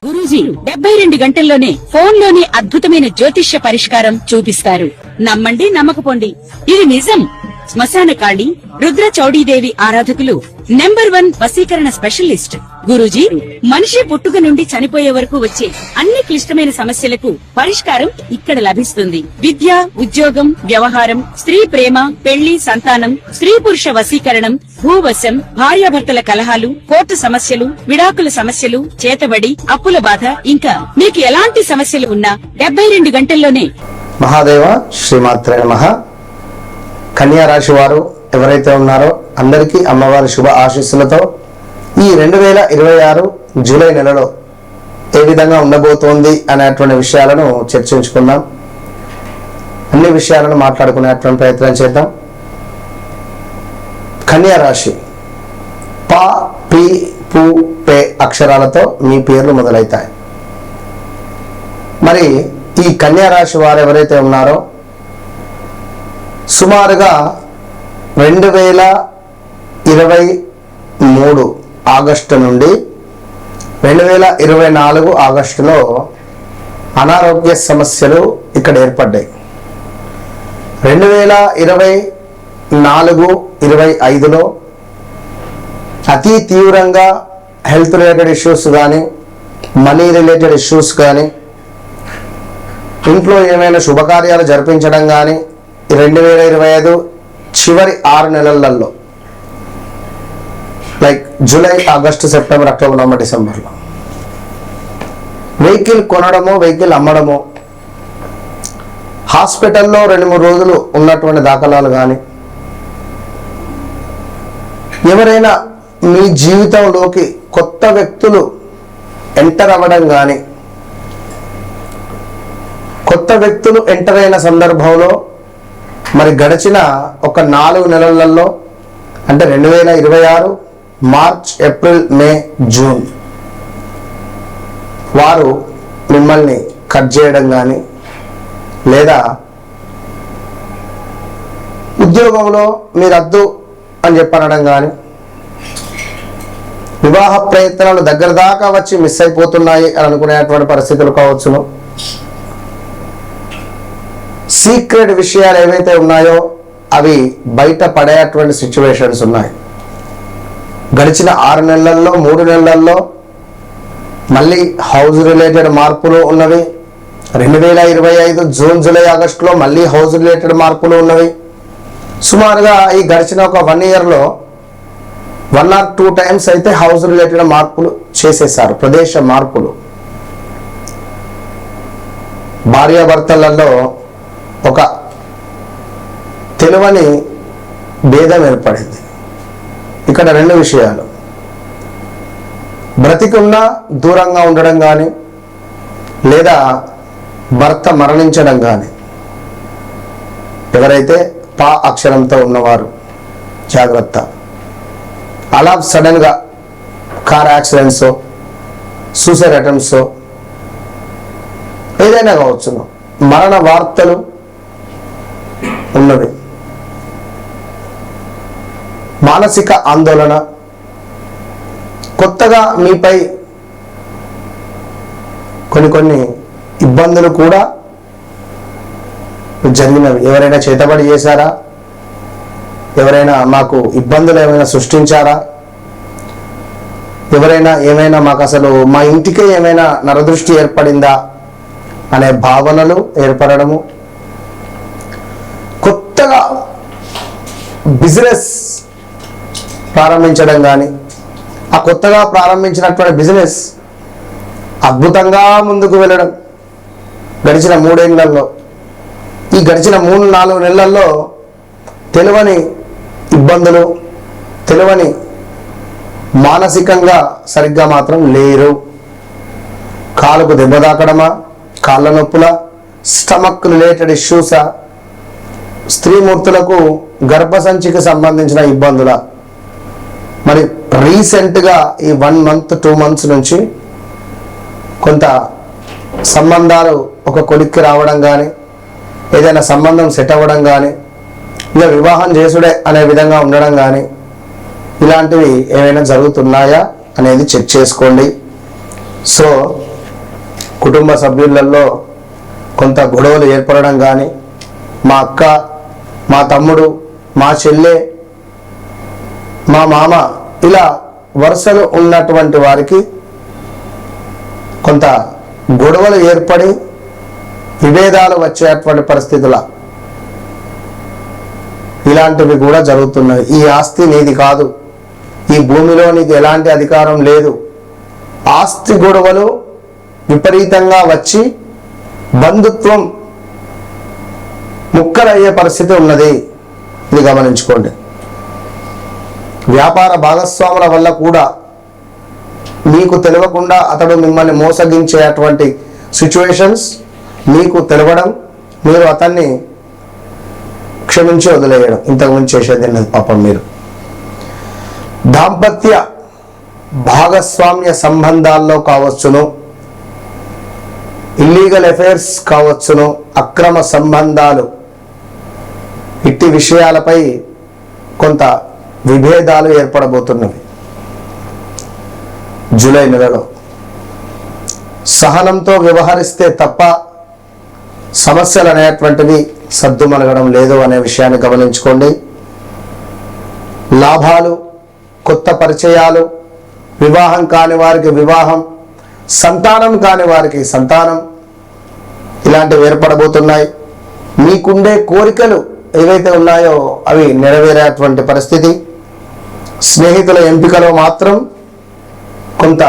గురూజీ 72 గంటల్లోనే ఫోన్ లోని అద్భుతమైన జ్యోతిష్య పరిష్కారం చూపిస్తారు. నమ్మండి నమ్మకపోండి, ఇది నిజం. శ్మశాన కాళి రుద్ర చౌడీదేవి ఆరాధకులు నంబర్ 1 వశీకరణ స్పెషలిస్ట్ గురూజీ. మనిషి పుట్టుక నుండి చనిపోయే వరకు వచ్చే అన్ని క్లిష్టమైన సమస్యలకు పరిష్కారం ఇక్కడ లభిస్తుంది. విద్య, ఉద్యోగం, వ్యవహారం, స్త్రీ ప్రేమ, పెళ్లి, సంతానం, స్త్రీ పురుష వశీకరణం, భూవశం, భార్యాభర్తల కలహాలు, కోర్టు సమస్యలు, విడాకుల సమస్యలు, చేతబడి, అప్పుల బాధ, ఇంకా మీకు ఎలాంటి సమస్యలు ఉన్నా 72 గంటల్లోనే. మహాదేవ శ్రీమాత్రే నమః. కన్యా రాశి వారు ఎవరైతే ఉన్నారో అందరికీ అమ్మవారి శుభ ఆశీస్సులతో ఈ 2026 జూలై నెలలో ఏ విధంగా ఉండబోతోంది అనేటువంటి విషయాలను చర్చించుకుందాం. అన్ని విషయాలను మాట్లాడుకునేటువంటి ప్రయత్నం చేద్దాం. కన్యా రాశి ప, పి, పు, పే అక్షరాలతో మీ పేర్లు మొదలవుతాయి. మరి ఈ కన్యా రాశి వారు ఎవరైతే ఉన్నారో సుమారుగా 2023 ఆగస్టు నుండి 2024 ఆగస్టులో అనారోగ్య సమస్యలు ఇక్కడ ఏర్పడ్డాయి. 2024-25లో అతి తీవ్రంగా హెల్త్ రిలేటెడ్ ఇష్యూస్ కానీ, మనీ రిలేటెడ్ ఇష్యూస్ కానీ, ఇంట్లో ఏమైనా శుభకార్యాలు జరిపించడం కానీ 2025 చివరి 6 నెలలలో, like July, August, September, October, November, డిసెంబర్లో వెహికల్ కొనడము, వెహికల్ అమ్మడము, హాస్పిటల్లో 2-3 రోజులు ఉన్నటువంటి దాఖలాలు కానీ, ఎవరైనా మీ జీవితంలోకి కొత్త వ్యక్తులు ఎంటర్ అవ్వడం కానీ, కొత్త వ్యక్తులు ఎంటర్ అయిన సందర్భంలో మరి గడిచిన ఒక 4 నెలలలో, అంటే 2026 మార్చ్, ఏప్రిల్, మే, జూన్ వారు మిమ్మల్ని కట్ చేయడం కానీ, లేదా ఉద్యోగంలో మీరు వద్దు అని చెప్పనడం కానీ, వివాహ ప్రయత్నాలు దగ్గర దాకా వచ్చి మిస్ అయిపోతున్నాయి అని అనుకునేటువంటి పరిస్థితులు కావచ్చును. సీక్రెట్ విషయాలు ఏవైతే ఉన్నాయో అవి బయట పడేటువంటి సిచ్యువేషన్స్ ఉన్నాయి. గడిచిన 6 నెలల్లో 3 నెలల్లో మళ్ళీ హౌస్ రిలేటెడ్ మార్పులు ఉన్నవి. 2025 జూన్, జూలై, ఆగస్టులో మళ్ళీ హౌస్ రిలేటెడ్ మార్పులు ఉన్నవి. సుమారుగా ఈ గడిచిన ఒక 1 ఇయర్లో 1 or 2 టైమ్స్ అయితే హౌస్ రిలేటెడ్ మార్పులు చేసేసారు, ప్రదేశ మార్పులు. భార్యాభర్తలలో ఒక తెలివని భేదం ఏర్పడింది. ఇక్కడ 2 విషయాలు, బ్రతికున్నా దూరంగా ఉండడం కానీ, లేదా భర్త మరణించడం కానీ. ఎవరైతే పా అక్షరంతో ఉన్నవారు జాగ్రత్త. అలా సడన్గా కార్ యాక్సిడెంట్స్, సూసైడ్ అటెంప్ట్స్ ఏదైనా కావచ్చును, మరణ వార్తలు ఉన్నవి. మానసిక ఆందోళన, కొత్తగా మీపై కొన్ని ఇబ్బందులు కూడా జరిగినవి. ఎవరైనా చేతబడి చేశారా? ఎవరైనా మాకు ఇబ్బందులు ఏమైనా సృష్టించారా? ఎవరైనా ఏమైనా మాకు అసలు మా ఇంటికే ఏమైనా నరదృష్టి ఏర్పడిందా అనే భావనలు ఏర్పడము. కొత్తగా బిజినెస్ ప్రారంభించడం కానీ, ఆ కొత్తగా ప్రారంభించినటువంటి బిజినెస్ అద్భుతంగా ముందుకు వెళ్ళడం. గడిచిన 3 ఏళ్లలో, ఈ గడిచిన 3-4 నెలల్లో తెలియని ఇబ్బందులు, తెలియని మానసికంగా సరిగ్గా మాత్రం లేరు. కాలుకు దెబ్బ తాకడమా, కాళ్ళ నొప్పుల, స్టమక్ రిలేటెడ్ ఇష్యూసా, స్త్రీమూర్తులకు గర్భసంచికి సంబంధించిన ఇబ్బందుల. మరి రీసెంట్గా ఈ 1 month 2 months నుంచి కొంత సంబంధాలు ఒక కొలిక్కి రావడం కానీ, ఏదైనా సంబంధం సెట్ అవ్వడం కానీ, ఇక వివాహం చేసుడే అనే విధంగా ఉండడం కానీ, ఇలాంటివి ఏమైనా జరుగుతున్నాయా అనేది చెక్ చేసుకోండి. సో కుటుంబ సభ్యులలో కొంత గొడవలు ఏర్పడడం కానీ, మా అక్క, మా తమ్ముడు, మా చెల్లె, మా మామ, ఇలా వరుసలు ఉన్నటువంటి వారికి కొంత గొడవలు ఏర్పడి విభేదాలు వచ్చేటువంటి పరిస్థితుల ఇలాంటివి కూడా జరుగుతున్నాయి. ఈ ఆస్తి నీది కాదు, ఈ భూమిలో నీకు ఎలాంటి అధికారం లేదు, ఆస్తి గొడవలు విపరీతంగా వచ్చి బంధుత్వం ముక్కలయ్యే పరిస్థితి ఉన్నది. ఇది గమనించుకోండి. వ్యాపార భాగస్వాముల వల్ల కూడా మీకు తెలియకుండా అతడు మిమ్మల్ని మోసగించేటువంటి సిచ్యువేషన్స్ మీకు తెలవడం, మీరు అతన్ని క్షమించి వదిలేయడం, ఇంతకుముందు చేసేది లేదు పాపం మీరు. దాంపత్య భాగస్వామ్య సంబంధాల్లో కావచ్చును, ఇల్లీగల్ అఫైర్స్ కావచ్చును, అక్రమ సంబంధాలు, ఇట్టి విషయాలపై కొంత విభేదాలు ఏర్పడబోతున్నవి. జూలై నెలలో సహనంతో వ్యవహరిస్తే తప్ప సమస్యలు అనేటువంటివి సద్దుమలగడం లేదు అనే విషయాన్ని గమనించుకోండి. లాభాలు, కొత్త పరిచయాలు, వివాహం కాని వారికి వివాహం, సంతానం కాని వారికి సంతానం, ఇలాంటివి ఏర్పడబోతున్నాయి. మీకుండే కోరికలు ఏవైతే ఉన్నాయో అవి నెరవేరేటువంటి పరిస్థితి. స్నేహితుల ఎంపికలో మాత్రం కొంత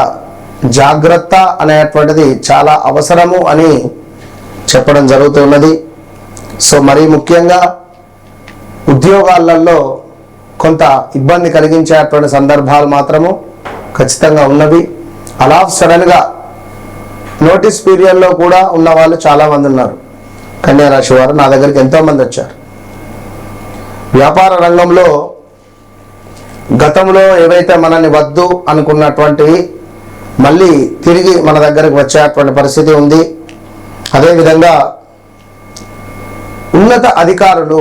జాగ్రత్త అనేటువంటిది చాలా అవసరము అని చెప్పడం జరుగుతున్నది. సో మరీ ముఖ్యంగా ఉద్యోగాలలో కొంత ఇబ్బంది కలిగించేటువంటి సందర్భాలు మాత్రము ఖచ్చితంగా ఉన్నవి. అలా సడన్గా నోటీస్ పీరియడ్లో కూడా ఉన్న వాళ్ళు చాలామంది ఉన్నారు. కన్యా రాశి వారు నా దగ్గరికి ఎంతోమంది వచ్చారు. వ్యాపార రంగంలో గతంలో ఏవైతే మనల్ని వద్దు అనుకున్నటువంటివి మళ్ళీ తిరిగి మన దగ్గరకు వచ్చేటువంటి పరిస్థితి ఉంది. అదేవిధంగా ఉన్నత అధికారులు,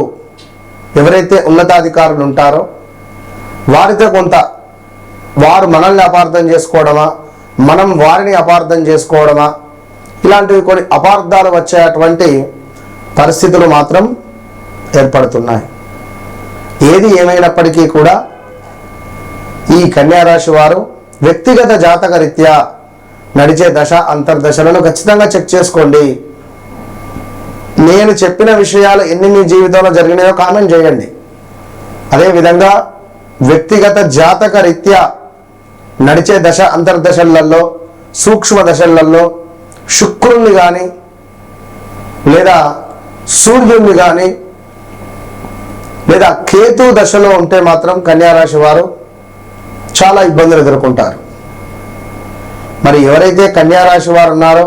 ఎవరైతే ఉన్నతాధికారులు ఉంటారో వారితో కొంత వారు మనల్ని అపార్థం చేసుకోవడమా, మనం వారిని అపార్థం చేసుకోవడమా, ఇలాంటివి కొన్ని అపార్థాలు వచ్చేటువంటి పరిస్థితులు మాత్రం ఏర్పడుతున్నాయి. ఏది ఏమైనప్పటికీ కూడా ఈ కన్యారాశి వారు వ్యక్తిగత జాతక రీత్యా నడిచే దశ అంతర్దశలను ఖచ్చితంగా చెక్ చేసుకోండి. నేను చెప్పిన విషయాలు ఎన్ని మీ జీవితంలో జరిగినాయో కామెంట్ చేయండి. అదేవిధంగా వ్యక్తిగత జాతక రీత్యా నడిచే దశ అంతర్దశలలో, సూక్ష్మ దశలలో శుక్రుణ్ణి కానీ లేదా సూర్యుణ్ణి కానీ లేదా కేతు దశలో ఉంటే మాత్రం కన్యారాశి వారు చాలా ఇబ్బందులు ఎదుర్కొంటారు. మరి ఎవరైతే కన్యారాశి వారు ఉన్నారో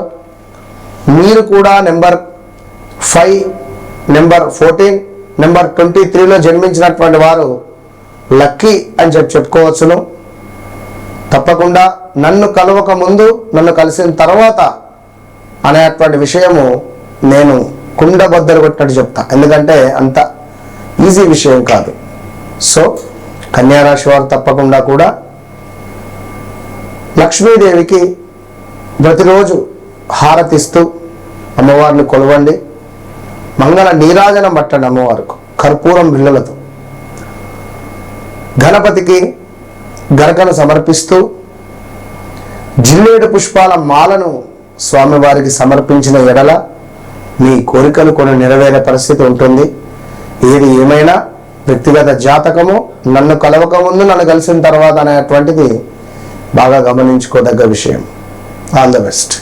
మీరు కూడా నెంబర్ 5, నెంబర్ 14, నెంబర్ 23లో జన్మించినటువంటి వారు లక్కీ అని చెప్పుకోవచ్చును. తప్పకుండా నన్ను కలవక ముందు, నన్ను కలిసిన తర్వాత అనేటువంటి విషయము నేను కుండబద్దలు కొట్టినట్టు చెప్తా. ఎందుకంటే అంత ఈజీ విషయం కాదు. సో కన్యారాశి వారు తప్పకుండా కూడా లక్ష్మీదేవికి ప్రతిరోజు హారతిస్తూ అమ్మవారిని కొలవండి. మంగళ నీరాజనం పట్టండి అమ్మవారికి కర్పూరం బిళ్ళలతో. గణపతికి గరకను సమర్పిస్తూ జిల్లేడు పుష్పాల మాలను స్వామివారికి సమర్పించిన ఎడల మీ కోరికలు కొన్ని నెరవేరే పరిస్థితి ఉంటుంది. ఏది ఏమైనా వ్యక్తిగత జాతకము నన్ను కలవక ముందు, నన్ను కలిసిన తర్వాత అనేటువంటిది బాగా గమనించుకోదగ్గ విషయం. All the best.